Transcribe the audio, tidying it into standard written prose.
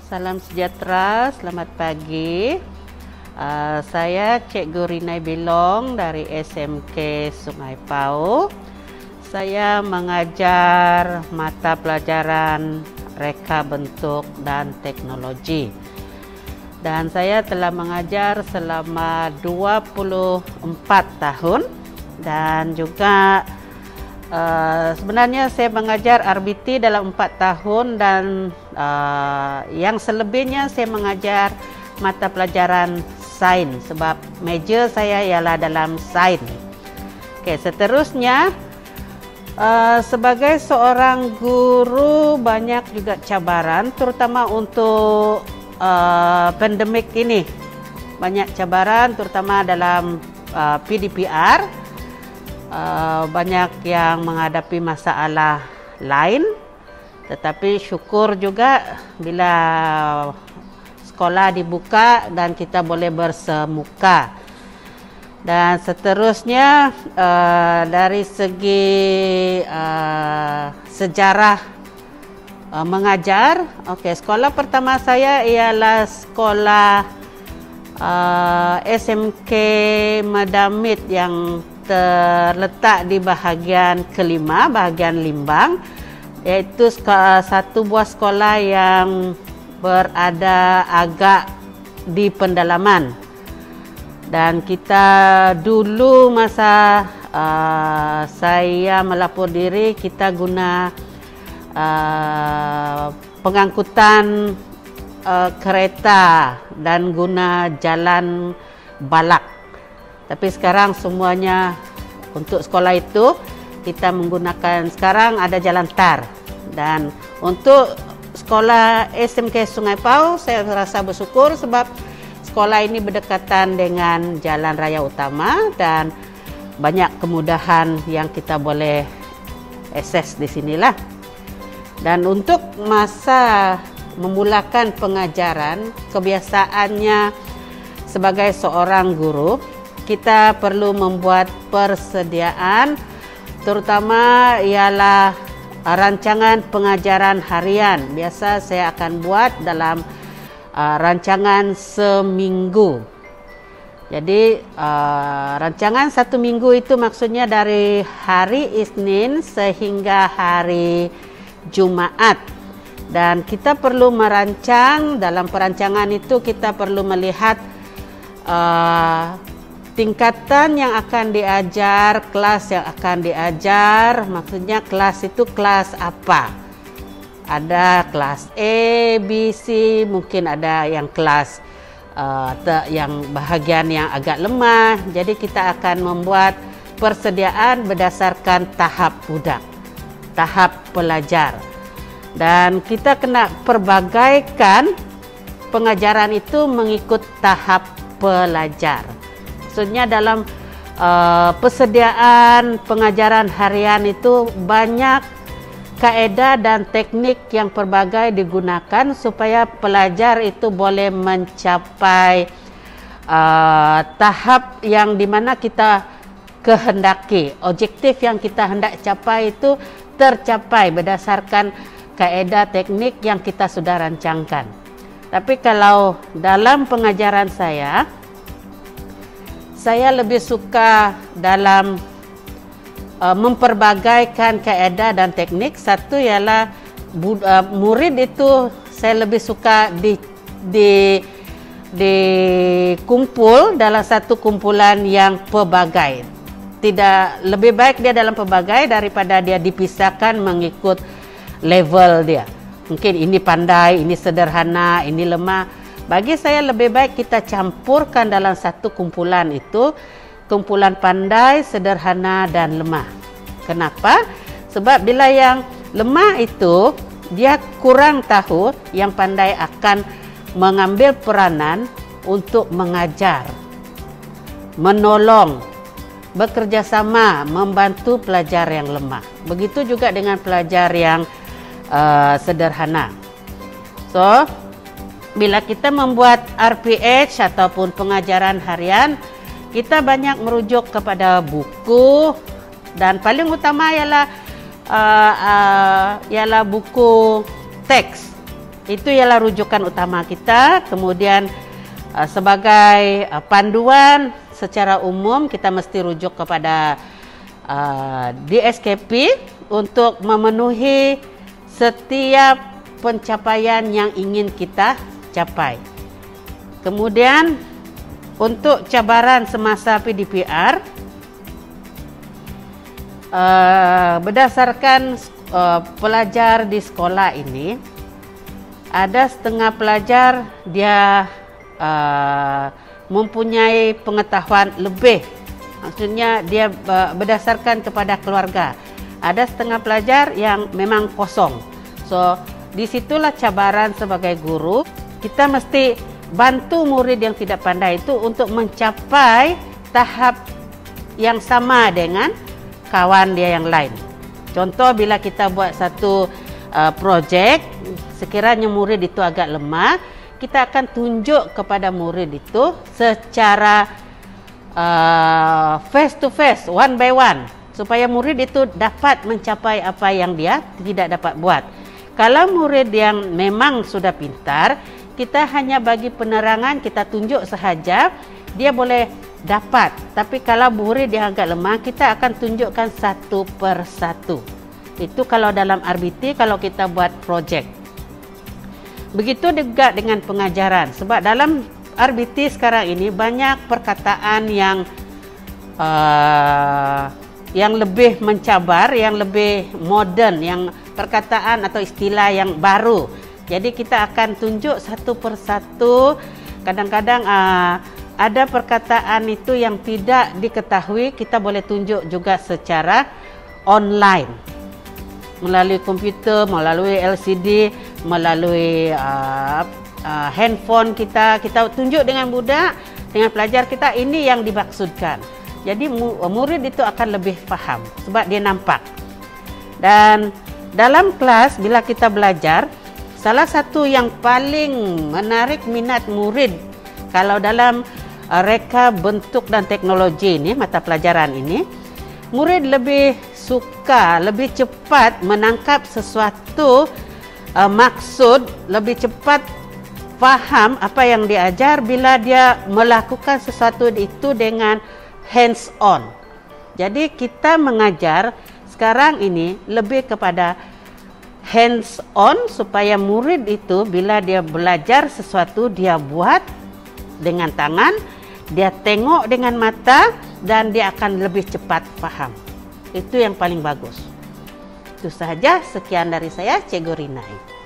Salam sejahtera, selamat pagi. Saya Cikgu Rinai Bilong dari SMK Sungai Pau. Saya mengajar mata pelajaran reka bentuk dan teknologi. Dan saya telah mengajar selama 24 tahun dan juga sebenarnya saya mengajar RBT dalam 4 tahun dan yang selebihnya saya mengajar mata pelajaran sains sebab major saya ialah dalam sains. Okey, seterusnya sebagai seorang guru banyak juga cabaran terutama untuk pandemik ini. Banyak cabaran terutama dalam PDPR. Banyak yang menghadapi masalah lain, tetapi syukur juga bila sekolah dibuka dan kita boleh bersemuka. Dan seterusnya dari segi sejarah mengajar, sekolah pertama saya ialah sekolah SMK Madamit yang terletak di bahagian kelima, bahagian Limbang, iaitu satu buah sekolah yang berada agak di pendalaman. Dan kita dulu masa saya melapor diri, kita guna pengangkutan kereta dan guna jalan balak. Tapi sekarang semuanya untuk sekolah itu kita menggunakan, sekarang ada jalan tar. Dan untuk sekolah SMK Sungai Pau saya rasa bersyukur sebab sekolah ini berdekatan dengan jalan raya utama dan banyak kemudahan yang kita boleh akses di sinilah. Dan untuk masa memulakan pengajaran, kebiasaannya sebagai seorang guru kita perlu membuat persediaan, terutama ialah rancangan pengajaran harian. Biasa saya akan buat dalam rancangan seminggu. Jadi rancangan satu minggu itu maksudnya dari hari Isnin sehingga hari Jumaat. Dan kita perlu merancang, dalam perancangan itu kita perlu melihat tingkatan yang akan diajar, kelas yang akan diajar, maksudnya kelas itu kelas apa? Ada kelas A, B, C, mungkin ada yang kelas yang bahagian yang agak lemah. Jadi kita akan membuat persediaan berdasarkan tahap budak, tahap pelajar. Dan kita kena perbagaikan pengajaran itu mengikut tahap pelajar. Maksudnya dalam persediaan pengajaran harian itu banyak kaedah dan teknik yang pelbagai digunakan supaya pelajar itu boleh mencapai tahap yang dimana kita kehendaki. Objektif yang kita hendak capai itu tercapai berdasarkan kaedah teknik yang kita sudah rancangkan. Tapi kalau dalam pengajaran saya lebih suka dalam memperbagaikan kaedah dan teknik. Satu ialah murid itu saya lebih suka dikumpul dalam satu kumpulan yang pelbagai. Tidak, lebih baik dia dalam pelbagai daripada dia dipisahkan mengikut level dia. Mungkin ini pandai, ini sederhana, ini lemah. Bagi saya lebih baik kita campurkan dalam satu kumpulan itu, kumpulan pandai, sederhana dan lemah. Kenapa? Sebab bila yang lemah itu dia kurang tahu, yang pandai akan mengambil peranan untuk mengajar, menolong, bekerjasama, membantu pelajar yang lemah. Begitu juga dengan pelajar yang sederhana. So, bila kita membuat RPH ataupun pengajaran harian, kita banyak merujuk kepada buku dan paling utama ialah buku teks. Itu ialah rujukan utama kita. Kemudian sebagai panduan secara umum kita mesti rujuk kepada DSKP untuk memenuhi setiap pencapaian yang ingin kita capai. Kemudian untuk cabaran semasa PDPR, berdasarkan pelajar di sekolah ini, ada setengah pelajar dia mempunyai pengetahuan lebih. Maksudnya dia berdasarkan kepada keluarga. Ada setengah pelajar yang memang kosong. So, disitulah cabaran sebagai guru. Kita mesti bantu murid yang tidak pandai itu untuk mencapai tahap yang sama dengan kawan dia yang lain. Contoh, bila kita buat satu projek, sekiranya murid itu agak lemah, kita akan tunjuk kepada murid itu secara face to face, one by one, supaya murid itu dapat mencapai apa yang dia tidak dapat buat. Kalau murid yang memang sudah pintar, kita hanya bagi penerangan, kita tunjuk sahaja, dia boleh dapat. Tapi kalau murid yang agak lemah, kita akan tunjukkan satu per satu. Itu kalau dalam RBT, kalau kita buat projek. Begitu juga dengan pengajaran. Sebab dalam RBT sekarang ini banyak perkataan yang lebih mencabar, yang lebih moden, yang perkataan atau istilah yang baru. Jadi kita akan tunjuk satu per satu. Kadang-kadang ada perkataan itu yang tidak diketahui, kita boleh tunjuk juga secara online, melalui komputer, melalui LCD, melalui handphone kita tunjuk dengan budak, dengan pelajar kita, ini yang dimaksudkan. Jadi murid itu akan lebih faham sebab dia nampak. Dan dalam kelas bila kita belajar, salah satu yang paling menarik minat murid kalau dalam reka bentuk dan teknologi ini, mata pelajaran ini, murid lebih suka, lebih cepat menangkap sesuatu maksud, lebih cepat faham apa yang diajar bila dia melakukan sesuatu itu dengan hands on. Jadi kita mengajar sekarang ini lebih kepada hands on, supaya murid itu bila dia belajar sesuatu, dia buat dengan tangan, dia tengok dengan mata, dan dia akan lebih cepat faham. Itu yang paling bagus. Itu sahaja, sekian dari saya, Cikgu Rinai.